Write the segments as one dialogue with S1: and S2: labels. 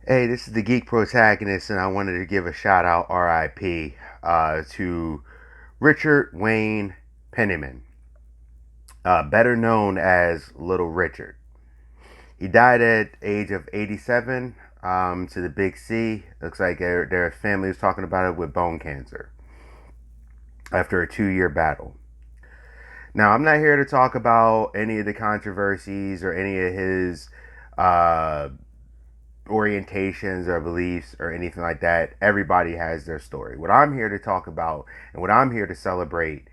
S1: Hey, this is the Geek Protagonist, and I wanted to give a shout out, RIP, to Richard Wayne Penniman, better known as Little Richard. He died at age of 87 to the big C. Looks like their family was talking about it with bone cancer after a 2 year battle. Now, I'm not here to talk about any of the controversies or any of his uh, orientations or beliefs or anything like that. Everybody has their story. What I'm here to talk about and what I'm here to celebrate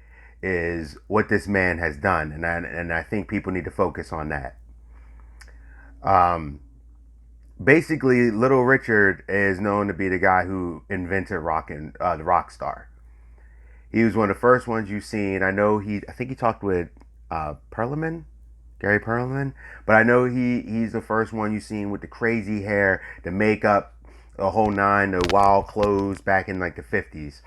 S1: is what this man has done, and I think people need to focus on that. Um, Basically, Little Richard is known to be the guy who invented the rock star. He was one of the first ones you've seen. I think he talked with Perlman, Gary Perlman, but I know he's the first one you've seen with the crazy hair, the makeup, the whole nine, the wild clothes back in like the 50s.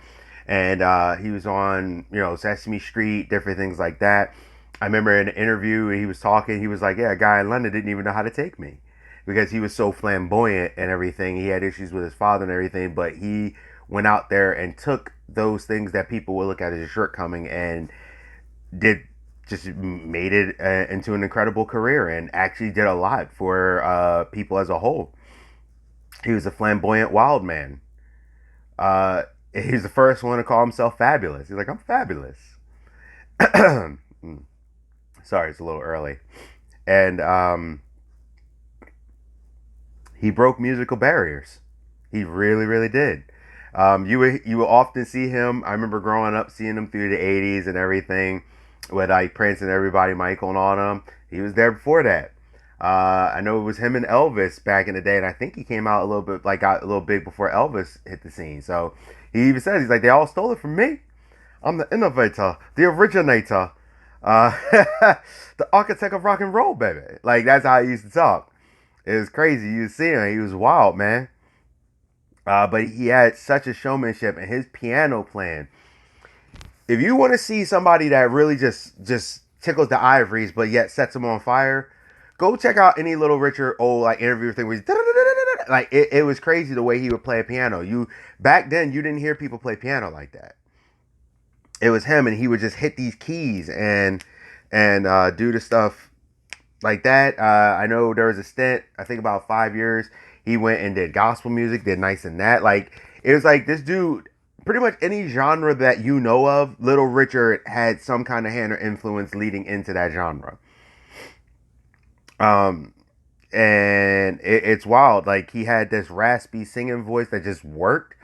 S1: And he was on, Sesame Street, different things like that. I remember in an interview he was talking, he was like, yeah, a guy in London didn't even know how to take me because he was so flamboyant and everything. He had issues with his father and everything, but he went out there and took those things that people would look at as a shortcoming and did just made it into an incredible career and actually did a lot for people as a whole. He was a flamboyant wild man. Uh, he was the first one to call himself fabulous. He's like, I'm fabulous. Sorry, it's a little early. And he broke musical barriers. He really, really did. You will often see him. I remember growing up seeing him through the '80s and everything, with like Prince and everybody, Michael and all them. He was there before that. I know it was him and Elvis back in the day, and I think he came out a little bit like got a little big before Elvis hit the scene. So he even says he's like they all stole it from me. I'm the innovator, the originator, uh, the architect of rock and roll, baby. Like that's how he used to talk. It was crazy. You see him, he was wild, man. But he had such a showmanship and his piano playing. If you want to see somebody that really just tickles the ivories, but yet sets them on fire, go check out any Little Richard old like interview thing where he's like it was crazy the way he would play a piano. You back then you didn't hear people play piano like that. It was him, and he would just hit these keys and do the stuff like that. I know there was a stint, I think about 5 years. He went and did gospel music, did Nice and That. Like it was like this dude, pretty much any genre that you know of, Little Richard had some kind of hand or influence leading into that genre. Um, and it's wild. Like he had this raspy singing voice that just worked.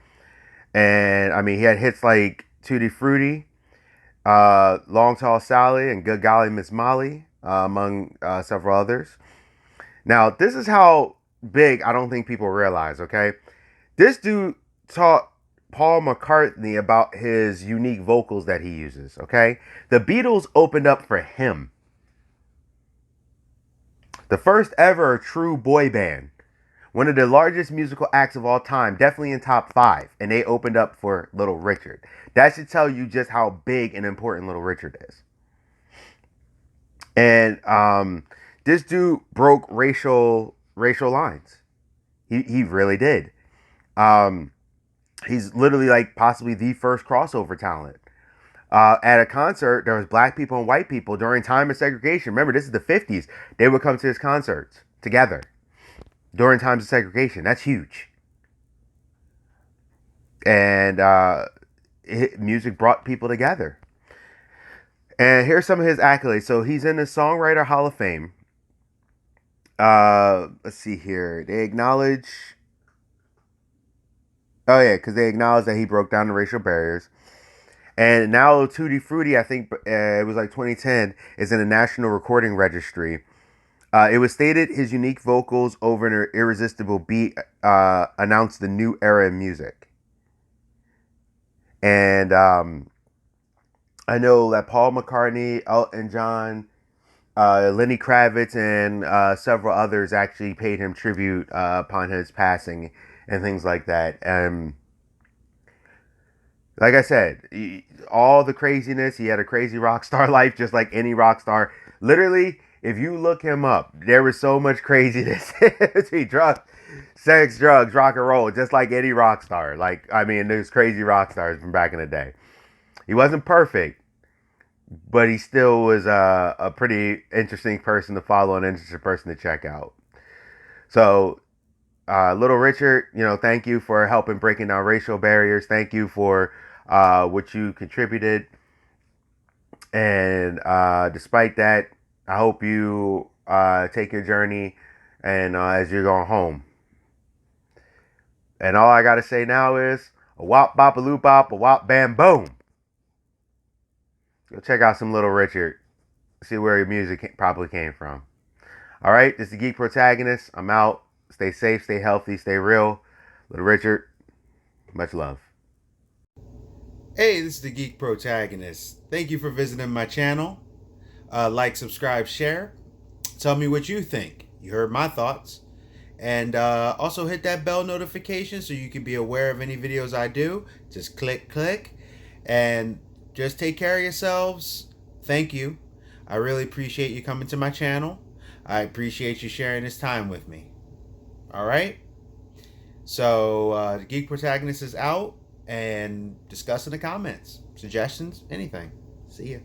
S1: And I mean, he had hits like Tutti Frutti, Long Tall Sally, and Good Golly Miss Molly, among several others. Now, this is how big I don't think people realize, okay? This dude taught Paul McCartney about his unique vocals that he uses, okay? The Beatles opened up for him. The first ever true boy band. One of the largest musical acts of all time, definitely in top five. And they opened up for Little Richard. That should tell you just how big and important Little Richard is. And this dude broke racial lines. He really did. Um, he's literally like possibly the first crossover talent. At a concert, there was black people and white people during time of segregation. Remember, this is the 50s. They would come to his concerts together during times of segregation. That's huge. And music brought people together. And here's some of his accolades. So he's in the Songwriter Hall of Fame. Let's see here. They acknowledge. Oh yeah, because they acknowledge that he broke down the racial barriers. And now Tutti Frutti, I think it was like 2010, is in the National Recording Registry. It was stated his unique vocals over an irresistible beat announced the new era in music. And I know that Paul McCartney, Elton John, Lenny Kravitz, and several others actually paid him tribute upon his passing and things like that. And like I said, all the craziness, he had a crazy rock star life, just like any rock star. Literally, If you look him up, there was so much craziness. He drugs, sex, drugs, rock and roll, just like any rock star. Like, I mean, there's crazy rock stars from back in the day. He wasn't perfect, but he still was a pretty interesting person to follow, an interesting person to check out. So, Little Richard, thank you for helping breaking down racial barriers. Thank you for what you contributed. And despite that, I hope you take your journey and as you're going home. And all I got to say now is a wop bop a loop bop, a wop bam boom. Go check out some Little Richard. See where your music probably came from. All right, this is the Geek Protagonist. I'm out. Stay safe, stay healthy, stay real. Little Richard, much love. Hey, this is the Geek Protagonist. Thank you for visiting my channel. Like, subscribe, share. Tell me what you think. You heard my thoughts. And also hit that bell notification so you can be aware of any videos I do. Just click. And just take care of yourselves. Thank you. I really appreciate you coming to my channel. I appreciate you sharing this time with me. All right? So the Geek Protagonist is out, and discuss in the comments. Suggestions, anything. See ya.